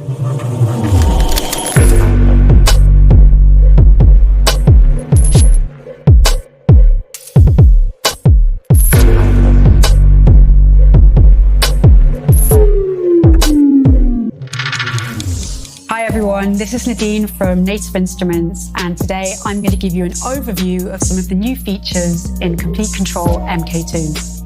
Hi everyone, this is Nadine from Native Instruments, and today I'm going to give you an overview of some of the new features in Komplete Kontrol Mk2.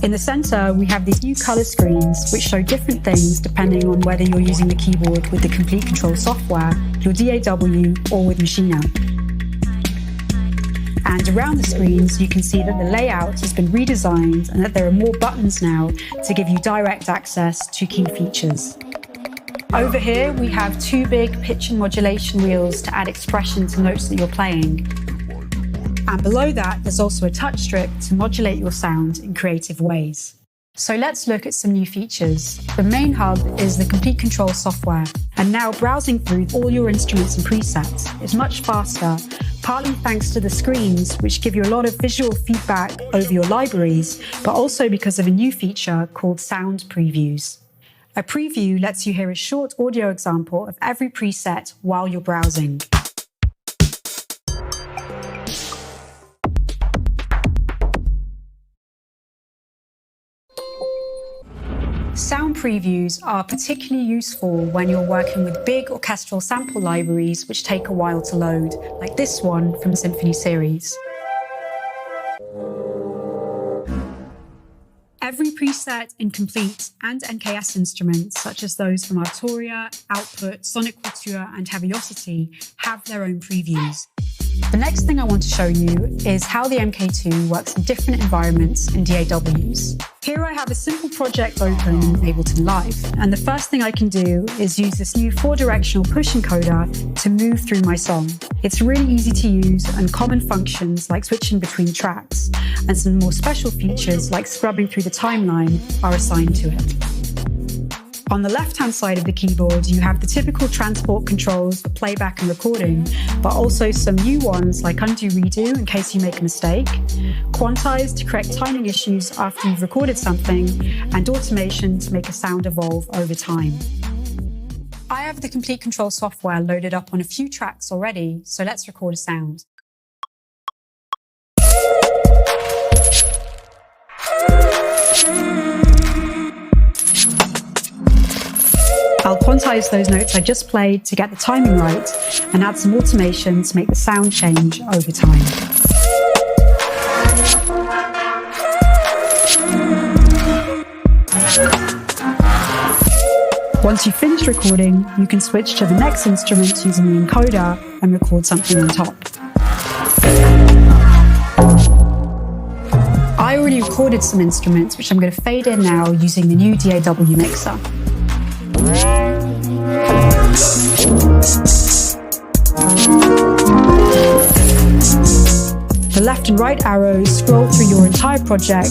In the center, we have these new color screens which show different things depending on whether you're using the keyboard with the Komplete Kontrol software, your DAW, or with Machina. And around the screens, you can see that the layout has been redesigned and that there are more buttons now to give you direct access to key features. Over here, we have two big pitch and modulation wheels to add expression to notes that you're playing. And below that, there's also a touch strip to modulate your sound in creative ways. So let's look at some new features. The main hub is the Komplete Kontrol software, and now browsing through all your instruments and presets is much faster, partly thanks to the screens, which give you a lot of visual feedback over your libraries, but also because of a new feature called sound previews. A preview lets you hear a short audio example of every preset while you're browsing. Sound previews are particularly useful when you're working with big orchestral sample libraries which take a while to load, like this one from the Symphony series. Every preset in Komplete and NKS instruments, such as those from Arturia, Output, Sonic Couture, and Heaviosity, have their own previews. The next thing I want to show you is how the Mk2 works in different environments and DAWs. Here I have a simple project open in Ableton Live, and the first thing I can do is use this new 4-directional push encoder to move through my song. It's really easy to use, and common functions like switching between tracks and some more special features like scrubbing through the timeline are assigned to it. On the left-hand side of the keyboard, you have the typical transport controls for playback and recording, but also some new ones like undo redo in case you make a mistake, quantize to correct timing issues after you've recorded something, and automation to make a sound evolve over time. I have the Komplete Kontrol software loaded up on a few tracks already, so let's record a sound. I'll quantize those notes I just played to get the timing right and add some automation to make the sound change over time. Once you've finished recording, you can switch to the next instrument using the encoder and record something on top. I already recorded some instruments, which I'm going to fade in now using the new DAW mixer. The left and right arrows scroll through your entire project,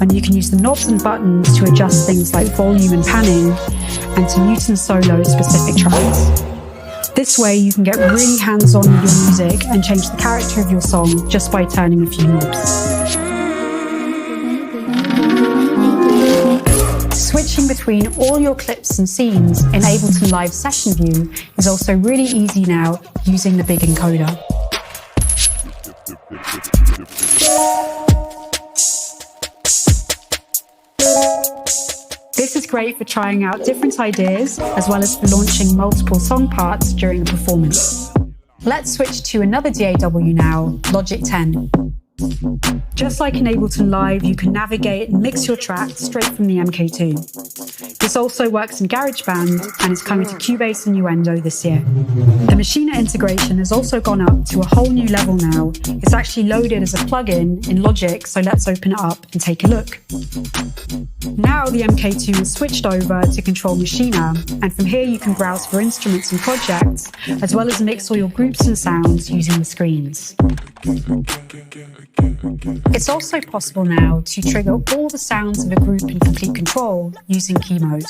and you can use the knobs and buttons to adjust things like volume and panning, and to mute and solo specific tracks. This way you can get really hands-on with your music and change the character of your song just by turning a few knobs. Switching between all your clips and scenes in Ableton Live Session View is also really easy now using the big encoder. This is great for trying out different ideas as well as for launching multiple song parts during a performance. Let's switch to another DAW now, Logic 10. Just like in Ableton Live, you can navigate and mix your tracks straight from the Mk2. This also works in GarageBand and is coming to Cubase and Nuendo this year. The Machina integration has also gone up to a whole new level now. It's actually loaded as a plugin in Logic, so let's open it up and take a look. Now the Mk2 is switched over to Kontrol Machina, and from here you can browse for instruments and projects, as well as mix all your groups and sounds using the screens. It's also possible now to trigger all the sounds of a group in Komplete Kontrol using key mode.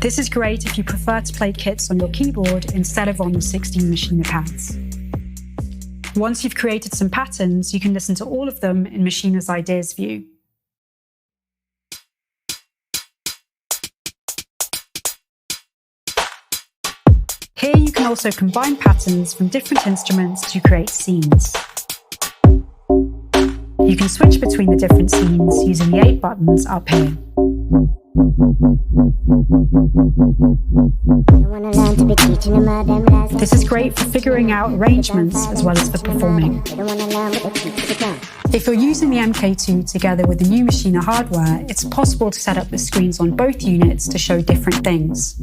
This is great if you prefer to play kits on your keyboard instead of on the 16 Machina pads. Once you've created some patterns, you can listen to all of them in Machina's Ideas view. can also combine patterns from different instruments to create scenes. You can switch between the different scenes using the 8 buttons up here. This is great for figuring out arrangements as well as for performing. If you're using the Mk2 together with the new Machina hardware, it's possible to set up the screens on both units to show different things.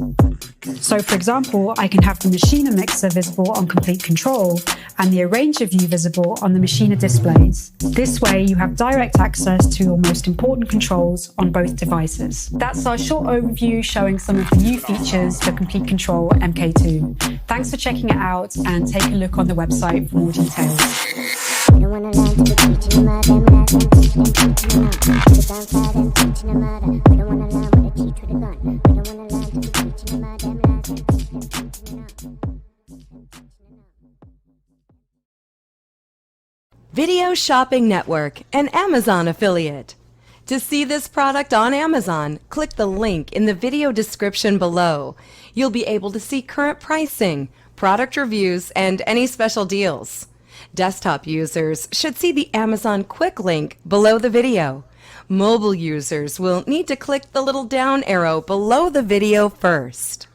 So for example, I can have the Machina mixer visible on Komplete Kontrol and the Arranger view visible on the Machina displays. This way you have direct access to your most important controls on both devices. That's our short overview showing some of the new features for Komplete Kontrol Mk2. Thanks for checking it out and take a look on the website for more details. Video Shopping Network, an Amazon affiliate. To see this product on Amazon, click the link in the video description below. You'll be able to see current pricing, product reviews, and any special deals. Desktop users should see the Amazon quick link below the video. Mobile users will need to click the little down arrow below the video first.